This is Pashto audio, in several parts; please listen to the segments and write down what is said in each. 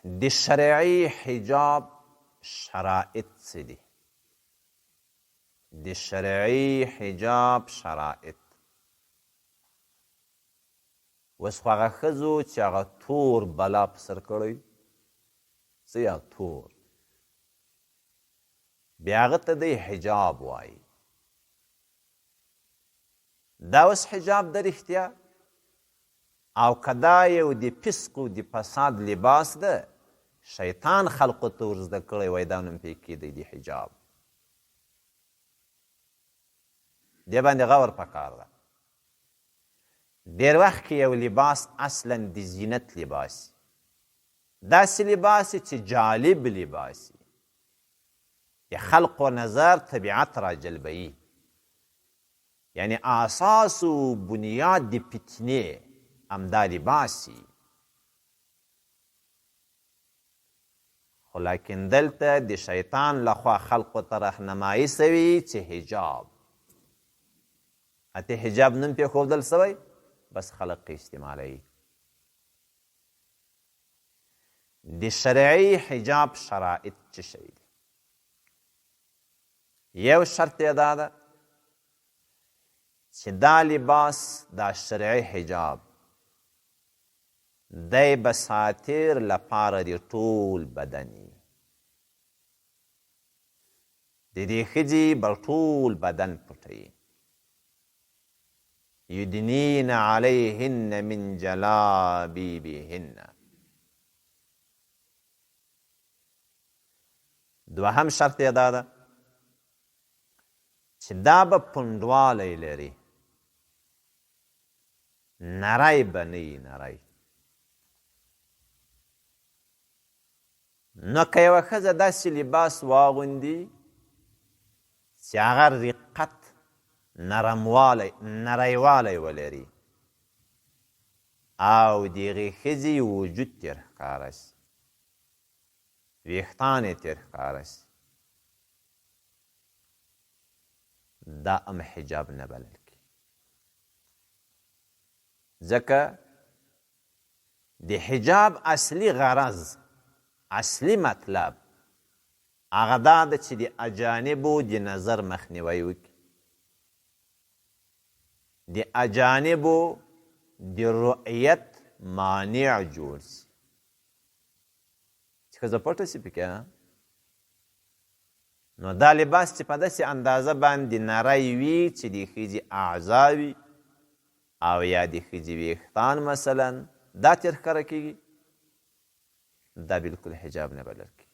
د شرعي حجاب شرائط څه دي؟ د شرعي حجاب شرائط. اوس خو هغه ښځو چې هغه تور بلا په سر کړی څه یا تور، بیا هغه ته دی حجاب وایي. دا اوس حجاب د رښتیا او که دا یو د فسق و د فساد لباس ده، شیطان خلقو ته ور زده کړی وای، دا نوم پې کېدی د حجاب. دې باندې غور پکار ده. ډېر وخت کې یو لباس اصلا د زینت لباس، داسې لباس چې جالب لباس د خلقو نظر طبیعت را جلبوي، یعنی اساس و بنیاد د فتنې همدا لباسي. خو لیکن دلته د شیطان لخوا خلقو ته رهنمایي سوي چې حجاب، اته حجاب نوم پرېښودل سوی، بس خلق استعمالوي. د شرعي حجاب شرائط څه شی دي؟ یو شرط یې دا ده چې دا لباس، دا شرعي حجاب دی به ساتر لپاره د ټول بدن وي. د دې ښځې به ټول بدن پټوي. یدنین علیهن من جلابیبهن. دوهم شرط یې دا ده چې دا به پنډوالی لري، نری به نه وي، نری. نو که یوه ښځه داسې لباس واغوندي چې هغه رقت، نرموالی، نریوالی ولري او د هغې ښځې وجود ترې ښکاره سي، ویښتان یې ترې ښکاره سي، دا هم حجاب نه بلل کېږي. ځکه د حجاب اصلي غرض، اصلي مطلب هغه دا ده چې د اجانبو د نظر مخنیوی وکړي، د اجانبو د رؤیت مانع جوړ سي، چې ښځه پټه سي پکې. نو دا لباس چې په داسې اندازه باندې نری وي چې د ښځې اعضا وي او یا د ښځې ویښتان مثلا دا ترې ښکاره کېږي، دا بلکل حجاب نه بلل کېږي.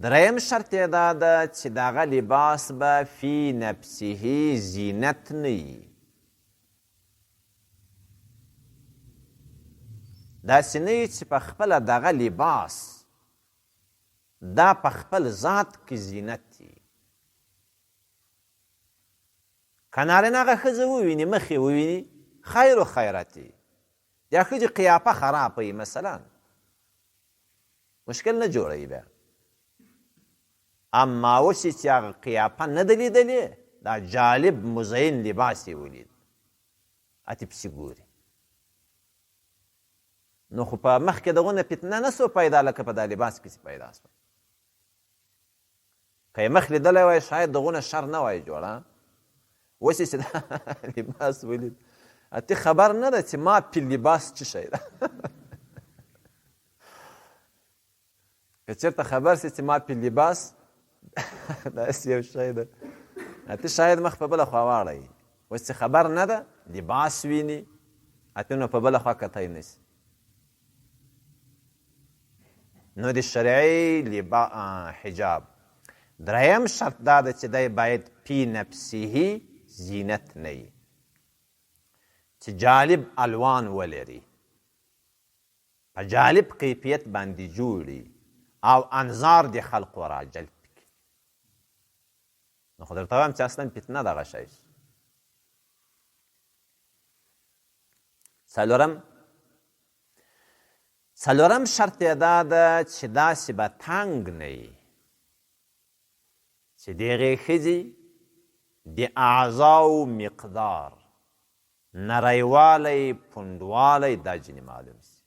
دریم شرط یې دا ده چې د هغه لباس به فی نفسه زینت نه وي. داسې نه وي چې په خپله دغه لباس دا په خپل ذات کې زینت وي. که نارینه هغه ښځه وویني، مخ یې وویني، خیر و خیرت وي، یا ښځې قیافه خرابه وي مثلا، مشکل نه جوړوي بیا. اما اوس چې هغه قیافه نه ده لیدلې، دا جالب مزین لباس یې ولید، اتې پسې ګوري. نو خو په مخکې دغونه فتنه نه سو پیدا لکه په دا لباس کې پیدا سوه. که یې مخ لیدلی وای شاید دغونه شر نه وای جوړه. اوس چې دا لباس ولید، اتې خبر نه ده چې ما پې لباس څه شی ده. که چېرته خبر سي چې ما پې لباس داسې یو شی ده، اتې شاید مخ په بله خوا واړوي. اوس چې خبر نه ده، لباس ویني، اتې نو په بله خوا کتی نه سي. نو د شرعي حجاب دریم شرط دا ده چې دی باید فی نفسه زینت نه وي، چې جالب الوان ولري، په جالب کیفیت باندې جوړي او انظار د خلقو را جلب کړي. نو خو درته وایم چې اصلا فتنه دغه شی. څلورم شرط یې دا ده چې داسې به تنګ نه وي چې د هغې ښځې د اعضاو مقدار نریوالی پوندوالی دا ځینې معلوم سي.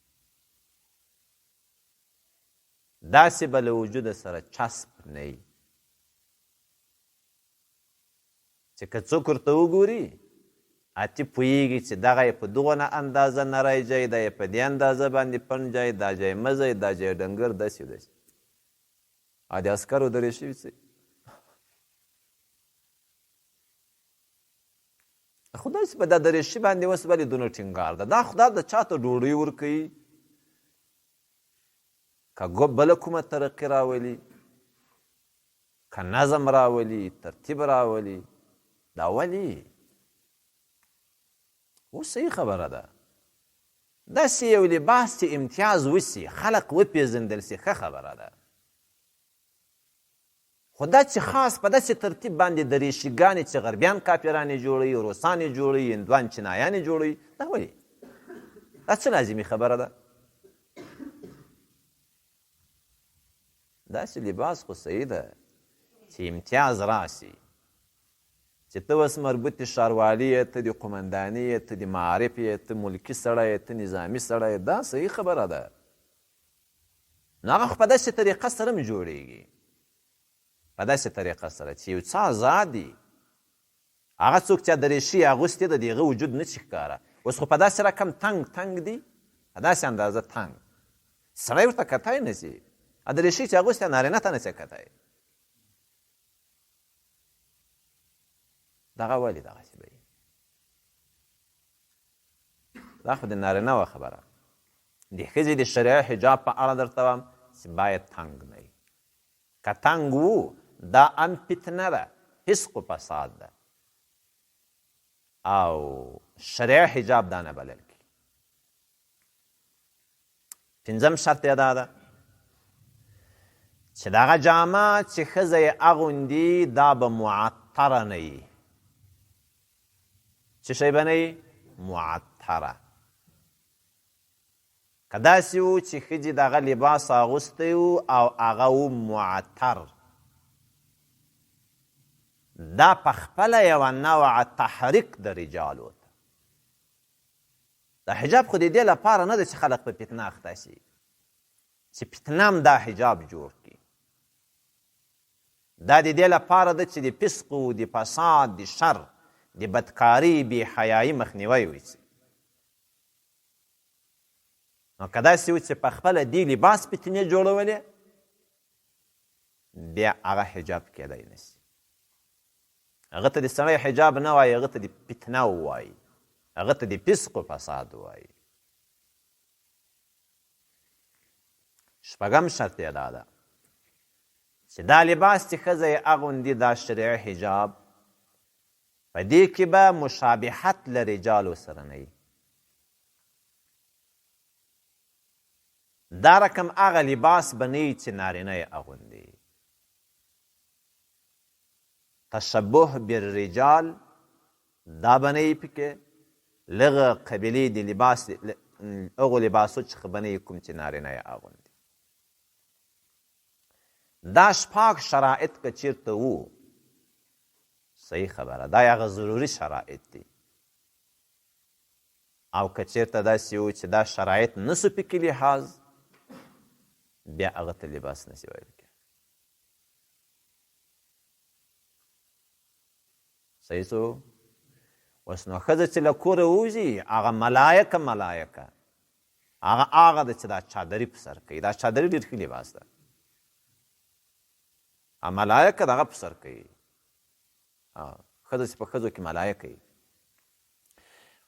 داسې به له وجوده سره چسب نه وي چې که څوک ورته وګوري اتې پوهېږي چې دغه یې په دغونه اندازه نری جای دا یې په دې اندازه باندې پنډ جای دا جای مزی دا جای ډنګر داسې داسې او د عسکرو درې شوي څه خو داسې په دا درې شي باندې اوس ولې دونه ټینګار ده دا خو دا د چا ته ډوډۍ ورکوي که بله کومه ترقي راولي که نظم راولي ترتیب راولي دا ولې اوس صحیح خبره ده داسې یو لباس چې امتیاز وسي خلق وپېژندل سي ښه خبره ده خو دا چې خاص په داسې ترتیب باندې د ریشیګانې چې غربیان کافرانې جوړوي روسانې جوړوي هندوان چینایانې جوړوي دا ولې دا څه لازمي خبره ده داسې لباس خو صحیح ده چې امتیاز راسي چې ته اوس مربوط ښاروالي یې ته د قمنداني یې ته د معارف یې ته ملکي سړی یې ته نظامي سړی دا صحیح خبره ده نو هغه خو په داسې طریقه سره هم جوړیږي په داسې طریقه سره چې یو څه ازاد دي هغه څوک چې دریشي اغوستې ده د هغه وجود نه شي ښکاره اوس خو په داسې رقم تنګ دي په داسې اندازه تنګ سړی ورته کتی نه شي دریشي چې اغوستې نارینه ته نه شي کتی دغه ولې دغسې به دا خو د نارینه وه خبره د ښځې د شرعي حجاب په اړه درته وایم چې باید تنګ نه وي که تنګ وو دا هم فتنه ده فسق و فساد ده او شرعي حجاب دا نه بلل کېږي. پنځم شرط یې دا ده چې دغه جامه چې ښځه یې اغوندي دا به معطره نه وي څه شی به نه وي معطره که داسې و چې ښځې دغه لباس اغوستی و او هغه و معطر دا په خپله یوه نوع تحریک د رجالو ته دا حجاب خو د دې لپاره نه ده چې خلق په فتنه اخته شي چې فتنه هم دا حجاب جوړ کړي دا د دې لپاره ده چې د فسق و د فساد د شر د بدکاري بې حیایي مخنیوی وشي نو که داسې و چې په خپله دې لباس فتنې جوړولې بیا هغه حجاب کیدی نه شي هغه ته د سړی حجاب نه وایي هغه ته د فتنه ووایي هغه ته د فسق و فساد وایي. شپږم شرط یې دا ده چې دا لباس چې ښځه یې اغوندي دا شرعي حجاب په دې کې به مشابهت له رجالو سره نه وي دا رقم هغه لباس به نه وي چې نارینه یې اغوندي تشبه بالرجال دا به نه وي پکې لغه قبیلې د لباس هغو لباسو څخه به نه وي کوم چې نارینه یې اغوندي دا شپږ شرایط که چېرته وو صحیح خبره دا هغه ضروري شرایط دي او که چېرته داسې و چې دا شرایط نه سو پکې لحاظ بیا هغه ته لباس نشي ویل کېږي. صحیح سو اوس نو ښځه چې له کوره ووځي هغه ملایکه هغه ده چې دا چادري په سر کوي دا چادري ډېر ښه لباس ده ملایکه دغه په سر کوي ښځه چې په ښځو کې ملایکه وي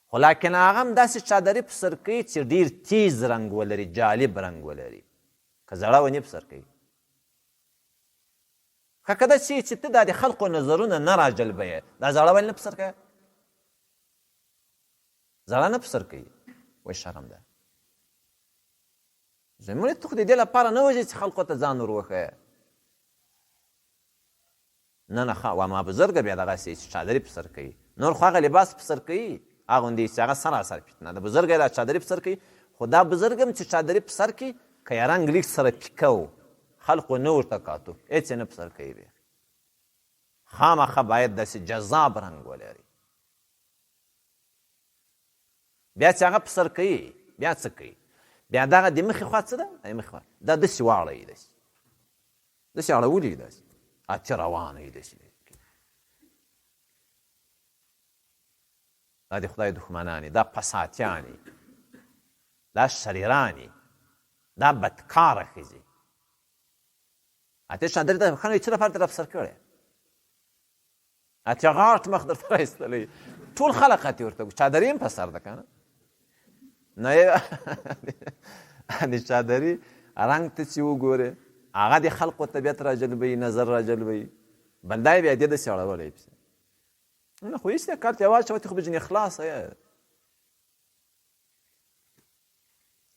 خو لاکن هغه هم داسې چادري په سر کوي چې ډېر تیز رنګ ولري جالب رنګ ولري که زړه ونې په سر کوي ښه که داسې چې ته دا د خلقو نظرونه نه راجلبوې دا زړه ولې نه په سر کوې زړه نه په سر کوي وایي شرم ده زموږ ته خو د دې لپاره نه وځي چې خلقو ته ځان ور وښیې نه ما بزرګه بیا دغسې چې چادري په سر کوي نور خو هغه لباس په سر کوي اغوندي چې هغه سراسر فتنه ده بزرګه یې دا چادري په سر کوي خو دا بزرګ هم چې چادري په سر کوي که یې رنګ لیک سره پیکه و خلقو نه ورته کاتو هېڅ یې نه په سر کوي بیا خامخا باید داسې جذاب رنګ ولري بیا چې هغه په سر کوي بیا څه کوي؟ بیا دغه د مخې خوا څه ده؟ د مخې خوا دا داسې واړوي، داسې اړولي یې داسې اتې روانه یې داسې دا د خدای دښمنان دا فساتیان دا شریران دا بدکاره ښځې. اتې چادرې ته ښه څه لپاره در افسر کړی؟ اتې غاټ مخ درته رایستلی ټول خلق اتې ورته چادرې هم په سر ده که نه؟ نو یې د چادرې رنګ ته چې وګورې هغه د خلقو طبیعت را جلبوي، نظر را جلبوي، بل دا یې بیا دې داسې اړولی پسې نه خو هېڅ دی کار ته یې واچوه ته خو به جنې خلاصه یې.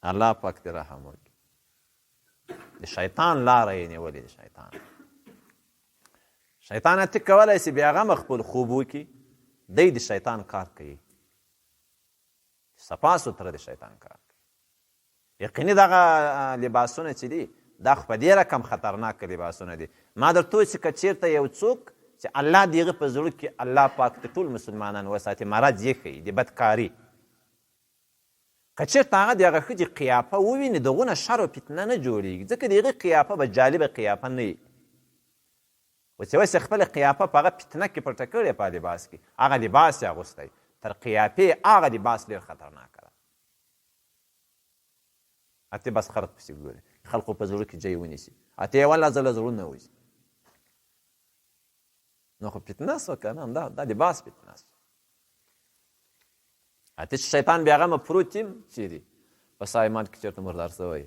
الله پاک دې رحم وکړي. د شیطان لاره یې نیولې، د شیطان ته کولی شي بیا هغه خپل خوب وکړي، دی د شیطان کار کوي، صفا سوتره د شیطان کار کوي. یقیني دغه لباسونه چې دي دا خو په دې رقم خطرناک لباسونه دي. ما درته وویل چې که چېرته یو څوک چې الله د هغه په زړه کې الله پاک د ټول مسلمانان وساتي مرض یې ښیي د بدکاري، که چېرته هغه د هغه ښځې قیافه وویني دغونه شر او فتنه نه جوړېږي، ځکه د هغې قیافه به جالبه قیافه نه وي. خو چې اوس یې خپله قیافه په هغه فتنه کې پټه کړې په لباس کې، هغه لباس یې اغوستی تر قیافې هغه لباس ډېر خطرناکه ده. اتې بس خلق پسې ګوري، خلقو په زړه کې ځای ونیسي، اتې یې والله زله زړونه وځي. نو خو فتنه سوه که نه، دا لباس فتنه سوه. اتې چې شیطان بیا هغه مفروض یم چیرې په سایمان کې چېرته مردار سوی،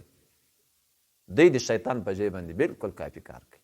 دی د شیطان په ځای باندې بلکل کافي کار کوي.